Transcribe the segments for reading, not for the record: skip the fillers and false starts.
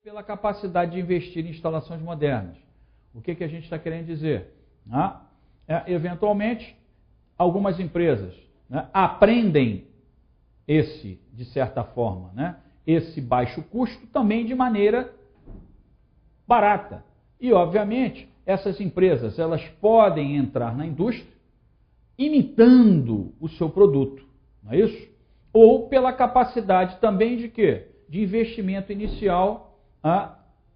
pela capacidade de investir em instalações modernas. O que a gente está querendo dizer? Eventualmente, algumas empresas, né, aprendem de certa forma, né, esse baixo custo também de maneira barata. E, obviamente, essas empresas elas podem entrar na indústria imitando o seu produto, não é isso? Ou pela capacidade também de quê? De investimento inicial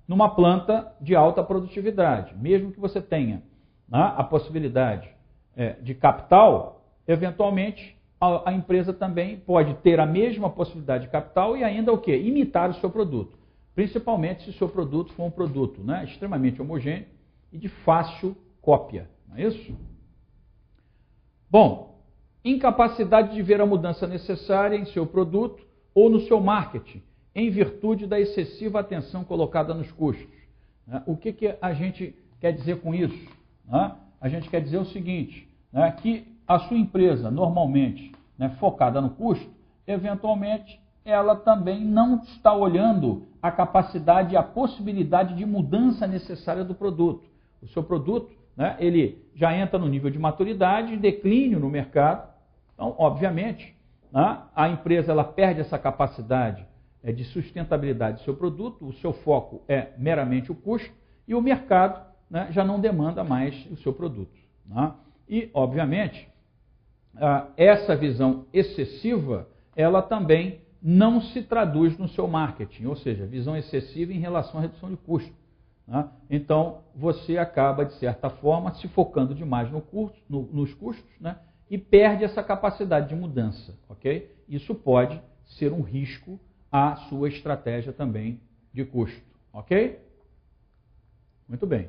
numa planta de alta produtividade. Mesmo que você tenha a possibilidade de capital, eventualmente a empresa também pode ter a mesma possibilidade de capital e ainda o quê? Imitar o seu produto. Principalmente se o seu produto for um produto, né, extremamente homogêneo e de fácil cópia. Não é isso? Bom, incapacidade de ver a mudança necessária em seu produto ou no seu marketing, em virtude da excessiva atenção colocada nos custos. O que a gente quer dizer com isso? A gente quer dizer o seguinte, que a sua empresa, normalmente focada no custo, eventualmente ela também não está olhando a capacidade e a possibilidade de mudança necessária do produto. O seu produto, ele já entra no nível de maturidade, declínio no mercado. Então, obviamente, a empresa ela perde essa capacidade de sustentabilidade do seu produto, o seu foco é meramente o custo e o mercado já não demanda mais o seu produto. E, obviamente, essa visão excessiva, ela também não se traduz no seu marketing, ou seja, visão excessiva em relação à redução de custo. Então, você acaba, de certa forma, se focando demais nos custos, e perde essa capacidade de mudança. Ok? Isso pode ser um risco à sua estratégia também de custo. Ok? Muito bem.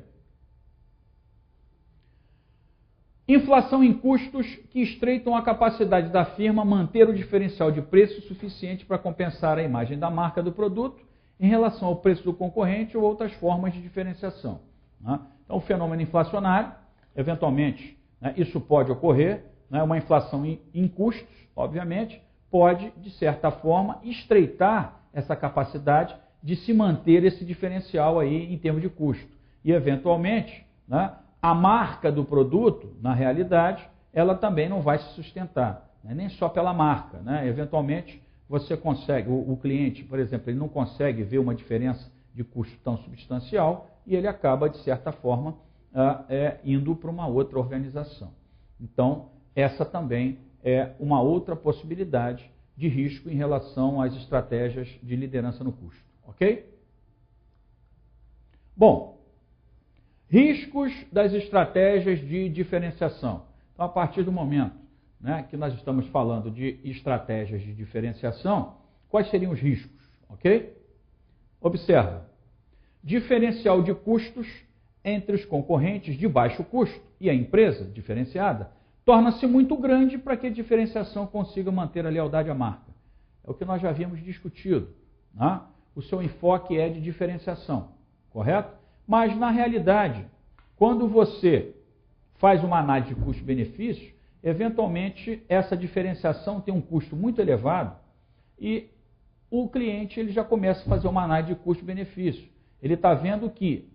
Inflação em custos que estreitam a capacidade da firma manter o diferencial de preço suficiente para compensar a imagem da marca do produto em relação ao preço do concorrente ou outras formas de diferenciação. Então, o fenômeno inflacionário, eventualmente, isso pode ocorrer, uma inflação em custos, obviamente, pode, de certa forma, estreitar essa capacidade de se manter esse diferencial aí em termos de custo. E, eventualmente, a marca do produto, na realidade, ela também não vai se sustentar, nem só pela marca. Eventualmente, você consegue, o cliente, por exemplo, ele não consegue ver uma diferença de custo tão substancial e ele acaba, de certa forma, indo para uma outra organização. Então, essa também é uma outra possibilidade de risco em relação às estratégias de liderança no custo. Ok? Bom, riscos das estratégias de diferenciação. Então, a partir do momento que nós estamos falando de estratégias de diferenciação, quais seriam os riscos? Ok? Observa. Diferencial de custos entre os concorrentes de baixo custo e a empresa diferenciada torna-se muito grande para que a diferenciação consiga manter a lealdade à marca. É o que nós já havíamos discutido. O seu enfoque é de diferenciação, correto? Mas, na realidade, quando você faz uma análise de custo-benefício, eventualmente essa diferenciação tem um custo muito elevado e o cliente ele já começa a fazer uma análise de custo-benefício. Ele está vendo que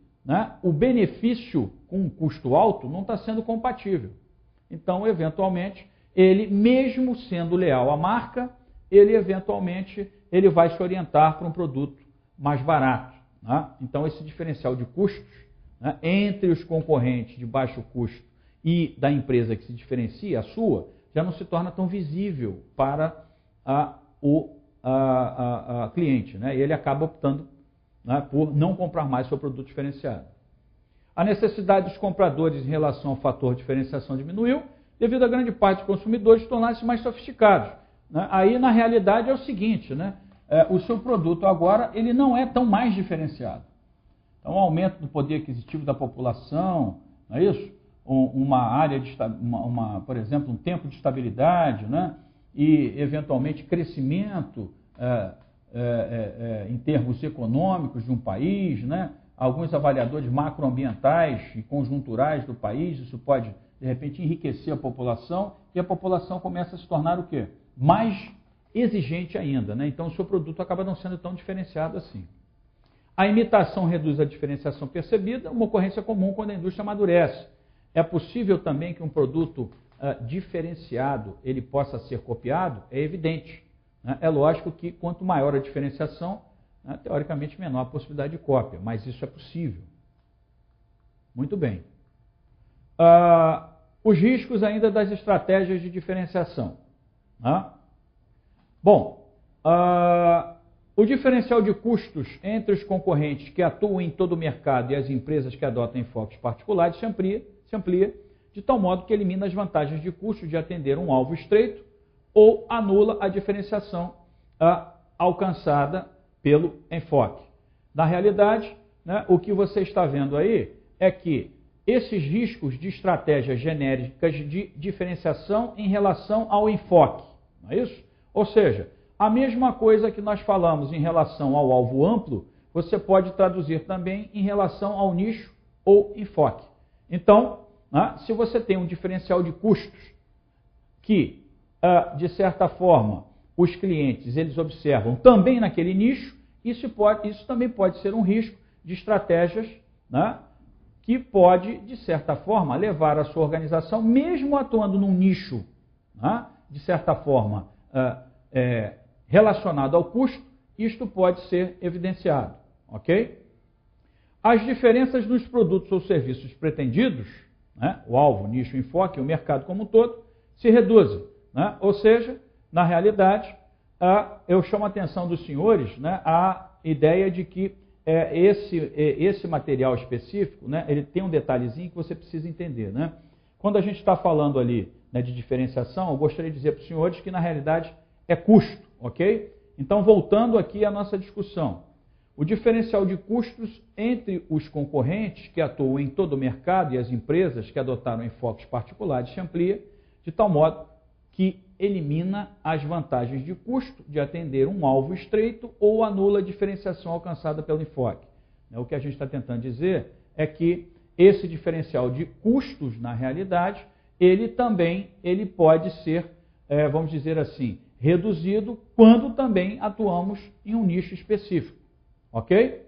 o benefício com um custo alto não está sendo compatível. Então, eventualmente, ele, mesmo sendo leal à marca, ele vai se orientar para um produto mais barato. Então, esse diferencial de custos entre os concorrentes de baixo custo e da empresa que se diferencia, a sua, já não se torna tão visível para o cliente. E ele acaba optando por não comprar mais seu produto diferenciado. A necessidade dos compradores em relação ao fator diferenciação diminuiu, devido a grande parte dos consumidores tornar-se mais sofisticados. Aí, na realidade, é o seguinte, o seu produto agora ele não é tão mais diferenciado. Então, o aumento do poder aquisitivo da população, não é isso? Uma área de, por exemplo, um tempo de estabilidade, e, eventualmente, crescimento em termos econômicos de um país, alguns avaliadores macroambientais e conjunturais do país, isso pode, de repente, enriquecer a população e a população começa a se tornar o quê? Mais exigente ainda. Então, o seu produto acaba não sendo tão diferenciado assim. A imitação reduz a diferenciação percebida, uma ocorrência comum quando a indústria amadurece. É possível também que um produto diferenciado ele possa ser copiado? É evidente. Né? É lógico que quanto maior a diferenciação, teoricamente menor a possibilidade de cópia, mas isso é possível. Muito bem. Os riscos ainda das estratégias de diferenciação. Bom, o diferencial de custos entre os concorrentes que atuam em todo o mercado e as empresas que adotam enfoques particulares se amplia de tal modo que elimina as vantagens de custo de atender um alvo estreito ou anula a diferenciação alcançada pelo enfoque. Na realidade, né, o que você está vendo aí é que esses riscos de estratégias genéricas de diferenciação em relação ao enfoque, não é isso? Ou seja, a mesma coisa que nós falamos em relação ao alvo amplo, você pode traduzir também em relação ao nicho ou enfoque. Então, se você tem um diferencial de custos que, de certa forma, os clientes eles observam também naquele nicho, isso também pode ser um risco de estratégias, né, que pode, de certa forma, levar a sua organização, mesmo atuando num nicho, né, de certa forma, relacionado ao custo, isto pode ser evidenciado, ok? As diferenças nos produtos ou serviços pretendidos, né, o alvo, nicho, enfoque, o mercado como um todo, se reduzem. Né? Ou seja, na realidade, eu chamo a atenção dos senhores, né, a ideia de que esse material específico, né, ele tem um detalhezinho que você precisa entender. Né? Quando a gente está falando ali, né, de diferenciação, eu gostaria de dizer para os senhores que na realidade é custo, ok? Então, voltando aqui à nossa discussão, o diferencial de custos entre os concorrentes que atuam em todo o mercado e as empresas que adotaram enfoques particulares se amplia de tal modo que elimina as vantagens de custo de atender um alvo estreito ou anula a diferenciação alcançada pelo enfoque. O que a gente está tentando dizer é que esse diferencial de custos, na realidade, ele pode ser, vamos dizer assim, reduzido quando também atuamos em um nicho específico. Ok?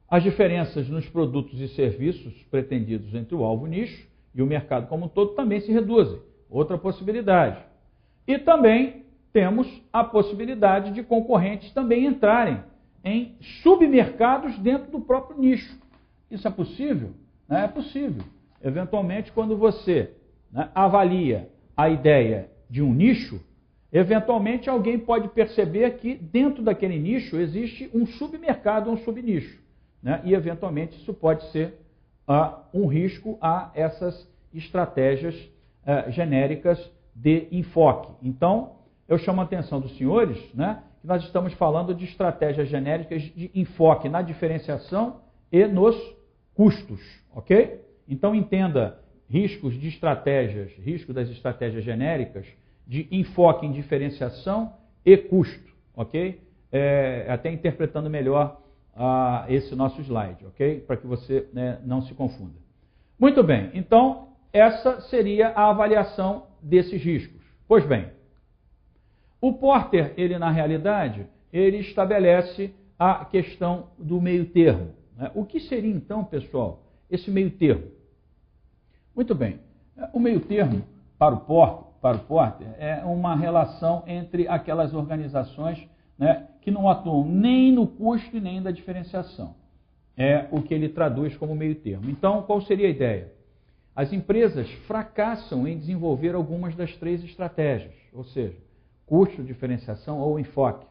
As diferenças nos produtos e serviços pretendidos entre o alvo nicho e o mercado como um todo também se reduzem. Outra possibilidade. E também temos a possibilidade de concorrentes também entrarem em submercados dentro do próprio nicho. Isso é possível? É possível. Eventualmente, quando você, né, avalia a ideia de um nicho, eventualmente alguém pode perceber que dentro daquele nicho existe um submercado, um subnicho. Né? E eventualmente isso pode ser um risco a essas estratégias genéricas de enfoque. Então, eu chamo a atenção dos senhores, né, que nós estamos falando de estratégias genéricas de enfoque na diferenciação e nos custos. Ok? Então, entenda riscos das estratégias genéricas de enfoque em diferenciação e custo, ok? Até interpretando melhor esse nosso slide, ok? Para que você, né, não se confunda. Muito bem, então essa seria a avaliação desses riscos. Pois bem, o Porter, ele na realidade, ele estabelece a questão do meio termo. Né? O que seria então, pessoal, esse meio termo? Muito bem, o meio termo para o Porter é uma relação entre aquelas organizações, né, que não atuam nem no custo e nem na diferenciação. É o que ele traduz como meio termo. Então, qual seria a ideia? As empresas fracassam em desenvolver algumas das três estratégias, ou seja, custo, diferenciação ou enfoque.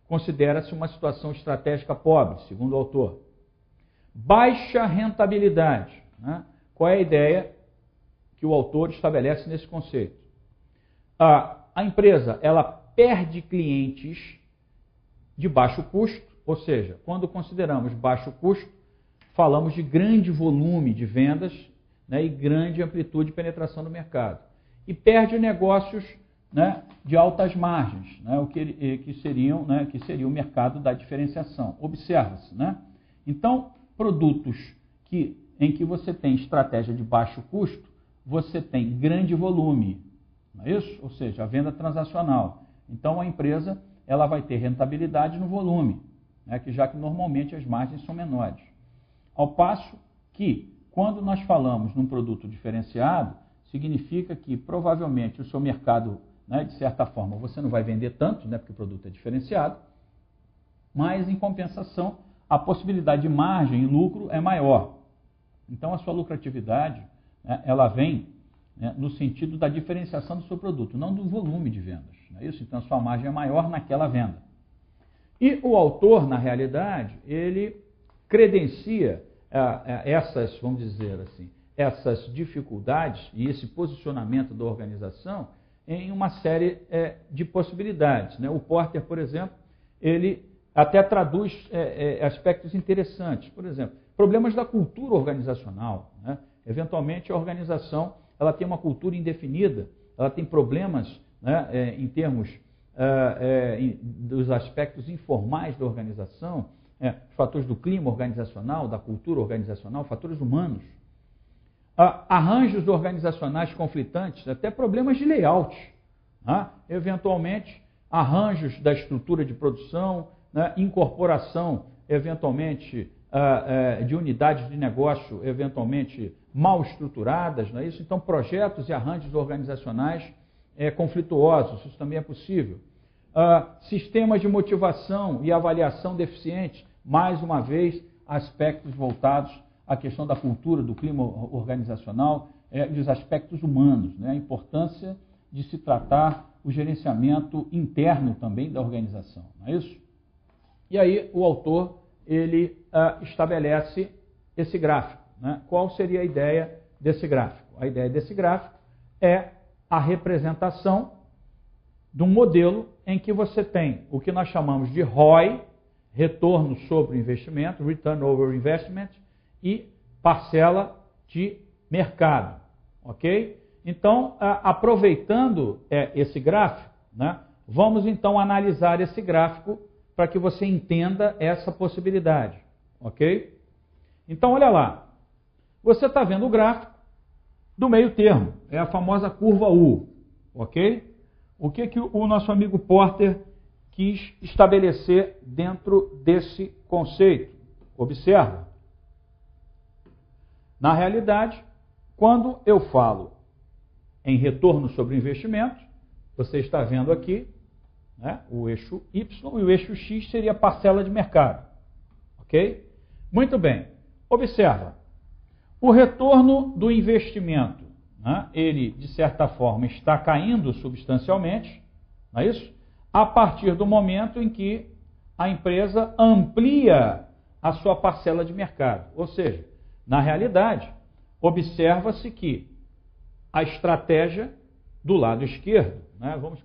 Considera-se uma situação estratégica pobre, segundo o autor. Baixa rentabilidade. Né? Qual é a ideia que o autor estabelece nesse conceito? A empresa ela perde clientes de baixo custo, ou seja, quando consideramos baixo custo, falamos de grande volume de vendas, né, e grande amplitude de penetração no mercado. E perde negócios, né, de altas margens, né, que seria o mercado da diferenciação. Observa-se. Né? Então, produtos em que você tem estratégia de baixo custo, você tem grande volume, não é isso? Ou seja, a venda transacional. Então, a empresa ela vai ter rentabilidade no volume. né, já que normalmente as margens são menores. Ao passo que, quando nós falamos num produto diferenciado, significa que provavelmente o seu mercado, né, de certa forma, você não vai vender tanto, né, porque o produto é diferenciado, mas em compensação a possibilidade de margem e lucro é maior. Então a sua lucratividade, né, ela vem, né, no sentido da diferenciação do seu produto, não do volume de vendas. Não é isso? Então a sua margem é maior naquela venda. E o autor, na realidade, ele credencia essas, vamos dizer assim, essas dificuldades e esse posicionamento da organização em uma série de possibilidades, né? O Porter, por exemplo, ele até traduz aspectos interessantes. Por exemplo, problemas da cultura organizacional, né? Eventualmente a organização ela tem uma cultura indefinida, ela tem problemas, né, em termos dos aspectos informais da organização, os fatores do clima organizacional, da cultura organizacional, fatores humanos, arranjos organizacionais conflitantes, até problemas de layout, né? Eventualmente arranjos da estrutura de produção, né? Incorporação, eventualmente, de unidades de negócio, eventualmente mal estruturadas, não é isso? Então, projetos e arranjos organizacionais conflituosos, isso também é possível. Sistemas de motivação e avaliação deficientes, mais uma vez, aspectos voltados à questão da cultura, do clima organizacional, dos aspectos humanos, né? A importância de se tratar o gerenciamento interno também da organização, não é isso? E aí o autor, ele estabelece esse gráfico, né? Qual seria a ideia desse gráfico? A ideia desse gráfico é a representação de um modelo em que você tem o que nós chamamos de ROI, retorno sobre o investimento, Return over Investment, e parcela de mercado, ok? Então, aproveitando esse gráfico, né, vamos então analisar esse gráfico para que você entenda essa possibilidade, ok? Então, olha lá, você está vendo o gráfico do meio termo, é a famosa curva U, ok? O que o nosso amigo Porter quis estabelecer dentro desse conceito? Observa. Na realidade, quando eu falo em retorno sobre investimento, você está vendo aqui, né, o eixo Y, e o eixo X seria a parcela de mercado. Ok? Muito bem. Observa. O retorno do investimento, né, ele, de certa forma, está caindo substancialmente, não é isso? A partir do momento em que a empresa amplia a sua parcela de mercado. Ou seja, na realidade, observa-se que a estratégia do lado esquerdo, né, vamos